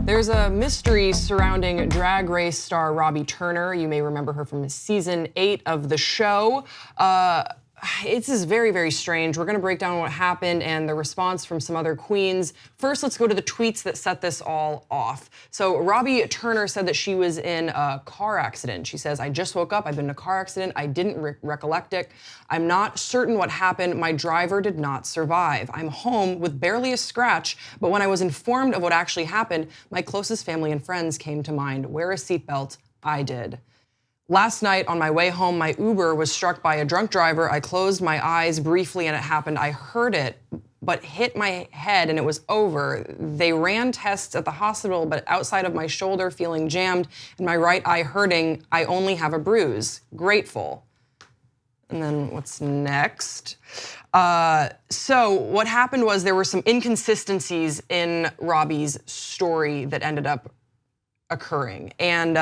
There's a mystery surrounding Drag Race star Robbie Turner. You may remember her from season 8 of the show. It's just very, very strange. We're gonna break down what happened and the response from some other queens. First, let's go to the tweets that set this all off. So Robbie Turner said that she was in a car accident. She says, "I just woke up, I've been in a car accident, I didn't recollect it. I'm not certain what happened, my driver did not survive. I'm home with barely a scratch, but when I was informed of what actually happened, my closest family and friends came to mind. Wear a seatbelt, I did. Last night on my way home, my Uber was struck by a drunk driver. I closed my eyes briefly and it happened. I heard it, but hit my head and it was over. They ran tests at the hospital, but outside of my shoulder feeling jammed and my right eye hurting, I only have a bruise. Grateful." And then what's next? So what happened was there were some inconsistencies in Robbie's story that ended up occurring. And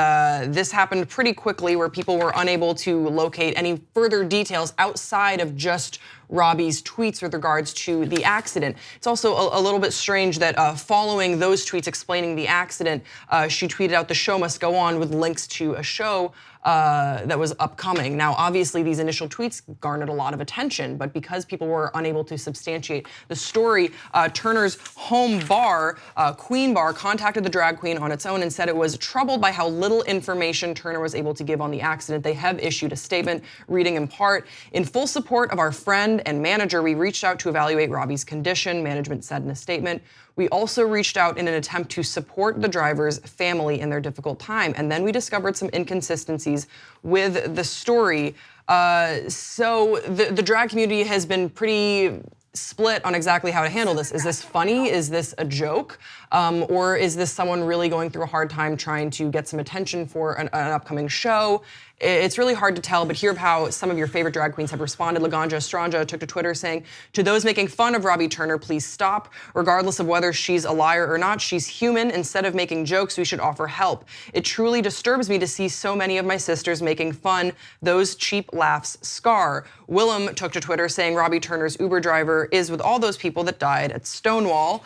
this happened pretty quickly where people were unable to locate any further details outside of just Robbie's tweets with regards to the accident. It's also a little bit strange that following those tweets explaining the accident, she tweeted out the show must go on with links to a show that was upcoming. Now, obviously, these initial tweets garnered a lot of attention, but because people were unable to substantiate the story, Turner's home bar, Queen Bar, contacted the drag queen on its own and said it was troubled by how little information Turner was able to give on the accident. They have issued a statement reading in part, "In full support of our friend and manager, we reached out to evaluate Robbie's condition," management said in a statement. "We also reached out in an attempt to support the driver's family in their difficult time. And then we discovered some inconsistencies with the story." So the drag community has been pretty split on exactly how to handle this. Is this funny? Is this a joke? Or is this someone really going through a hard time trying to get some attention for an upcoming show? It's really hard to tell, but hear how some of your favorite drag queens have responded. Laganja Estranja took to Twitter saying, "To those making fun of Robbie Turner, please stop. Regardless of whether she's a liar or not, she's human. Instead of making jokes, we should offer help. It truly disturbs me to see so many of my sisters making fun. Those cheap laughs scar." Willem took to Twitter saying Robbie Turner's Uber driver is with all those people that died at Stonewall.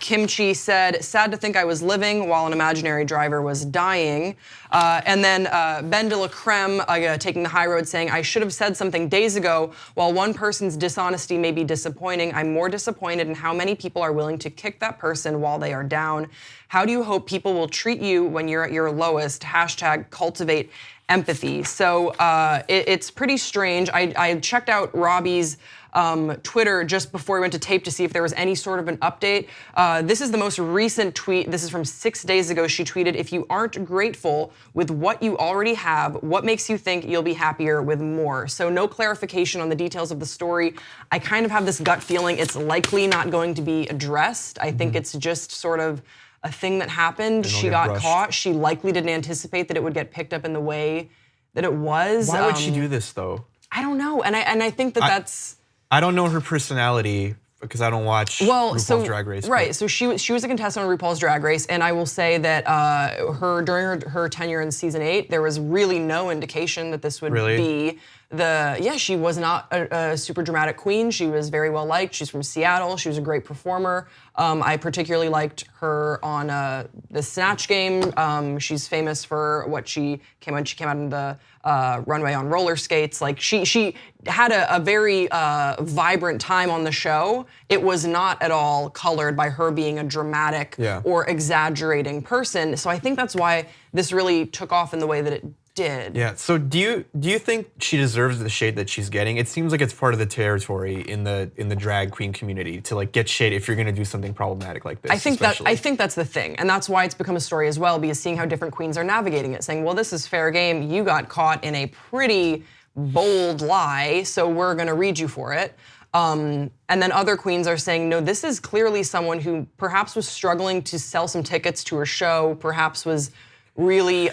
Kimchi said, "Sad to think I was living while an imaginary driver was dying." And then Ben de la Creme taking the high road saying, "I should have said something days ago. While one person's dishonesty may be disappointing, I'm more disappointed in how many people are willing to kick that person while they are down. How do you hope people will treat you when you're at your lowest? Hashtag cultivate empathy." So it's pretty strange. I checked out Robbie's Twitter just before we went to tape to see if there was any sort of an update. This is the most recent tweet. This is from 6 days ago. She tweeted, "If you aren't grateful with what you already have, what makes you think you'll be happier with more?" So no clarification on the details of the story. I kind of have this gut feeling it's likely not going to be addressed. I think it's just sort of a thing that happened. She got caught. She likely didn't anticipate that it would get picked up in the way that it was. Why would she do this though? I don't know, and I think that's. I don't know her personality because I don't watch RuPaul's Drag Race. Right, so she was a contestant on RuPaul's Drag Race, and I will say that during her tenure in season 8, there was really no indication that this would be she was not a super dramatic queen. She was very well liked. She's from Seattle. She was a great performer. I particularly liked her on the Snatch Game. She's famous for what she came out in the runway on roller skates. Like she had a very vibrant time on the show. It was not at all colored by her being a dramatic or exaggerating person. So I think that's why this really took off in the way that it did. Yeah. So do you think she deserves the shade that she's getting? It seems like it's part of the territory in the drag queen community to like get shade if you're going to do something problematic like this. I think that's the thing, and that's why it's become a story as well, because seeing how different queens are navigating it, saying, "Well, this is fair game. You got caught in a pretty bold lie, so we're going to read you for it." And then other queens are saying, "No, this is clearly someone who perhaps was struggling to sell some tickets to her show, perhaps was really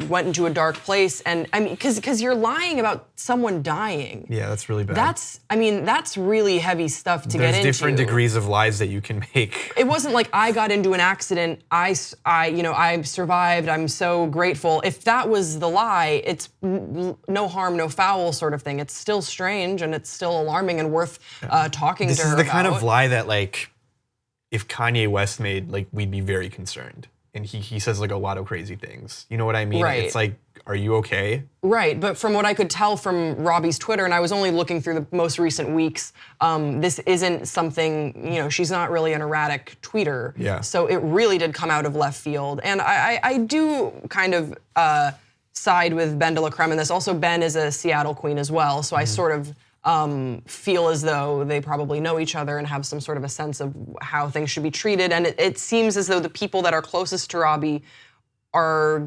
went into a dark place." And I mean, because you're lying about someone dying. Yeah, that's really bad. That's really heavy stuff to get into. There's different degrees of lies that you can make. It wasn't like I got into an accident, I survived, I'm so grateful. If that was the lie, it's no harm, no foul sort of thing. It's still strange and it's still alarming and worth talking to her about. This is the kind of lie that like if Kanye West made, like, we'd be very concerned. And he says like a lot of crazy things. You know what I mean? Right. It's like, are you okay? Right, but from what I could tell from Robbie's Twitter, and I was only looking through the most recent weeks, this isn't something, she's not really an erratic tweeter. Yeah. So it really did come out of left field. And I do kind of side with Ben de la Creme in this. Also, Ben is a Seattle queen as well, so I sort of feel as though they probably know each other and have some sort of a sense of how things should be treated. And it seems as though the people that are closest to Robbie are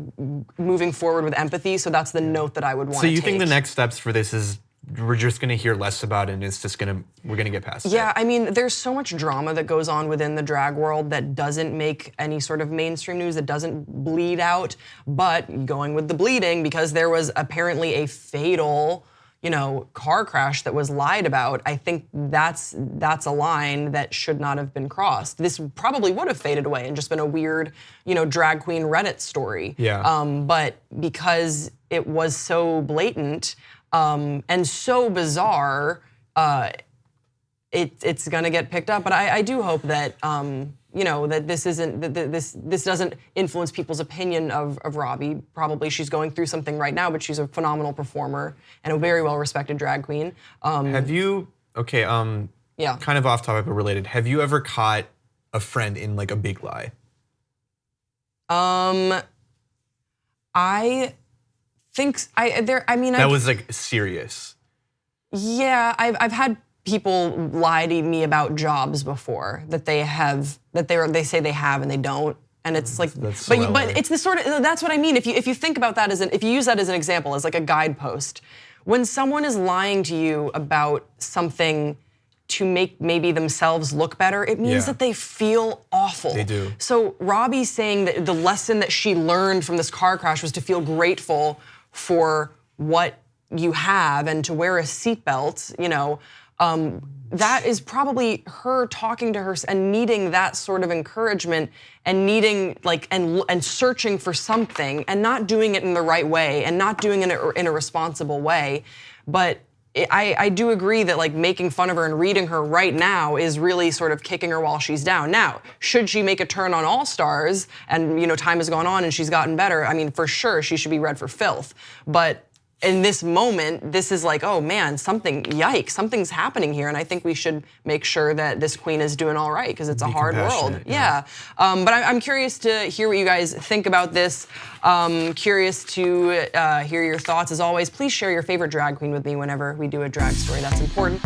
moving forward with empathy. So that's the note that I would want to take. So you think the next steps for this is we're just gonna hear less about it and it's just we're gonna get past it? Yeah, I mean, there's so much drama that goes on within the drag world that doesn't make any sort of mainstream news, that doesn't bleed out. But going with the bleeding, because there was apparently a fatal car crash that was lied about, I think that's a line that should not have been crossed. This probably would have faded away and just been a weird, drag queen Reddit story. Yeah. But because it was so blatant and so bizarre, it's gonna get picked up. But I do hope that that this doesn't influence people's opinion of Robbie. Probably she's going through something right now, but she's a phenomenal performer and a very well-respected drag queen. Have you, yeah. kind of off topic but related, have you ever caught a friend in like a big lie? I think that was like serious. Yeah, I've had people lie to me about jobs before that they say they have and they don't, and it's like, but it's the sort of, that's what I mean. If you think about that if you use that as an example, as like a guidepost, when someone is lying to you about something to make maybe themselves look better, it means that they feel awful. They do. So Robbie saying that the lesson that she learned from this car crash was to feel grateful for what you have and to wear a seatbelt, that is probably her talking to her and needing that sort of encouragement and needing and searching for something and not doing it in the right way and not doing it in a responsible way. But I do agree that like making fun of her and reading her right now is really sort of kicking her while she's down. Now, should she make a turn on All Stars and time has gone on and she's gotten better, I mean, for sure she should be read for filth. But in this moment, this is like, oh man, yikes, something's happening here. And I think we should make sure that this queen is doing all right because it's a hard world. Yeah. But I'm curious to hear what you guys think about this. Curious to hear your thoughts. As always, please share your favorite drag queen with me whenever we do a drag story. That's important.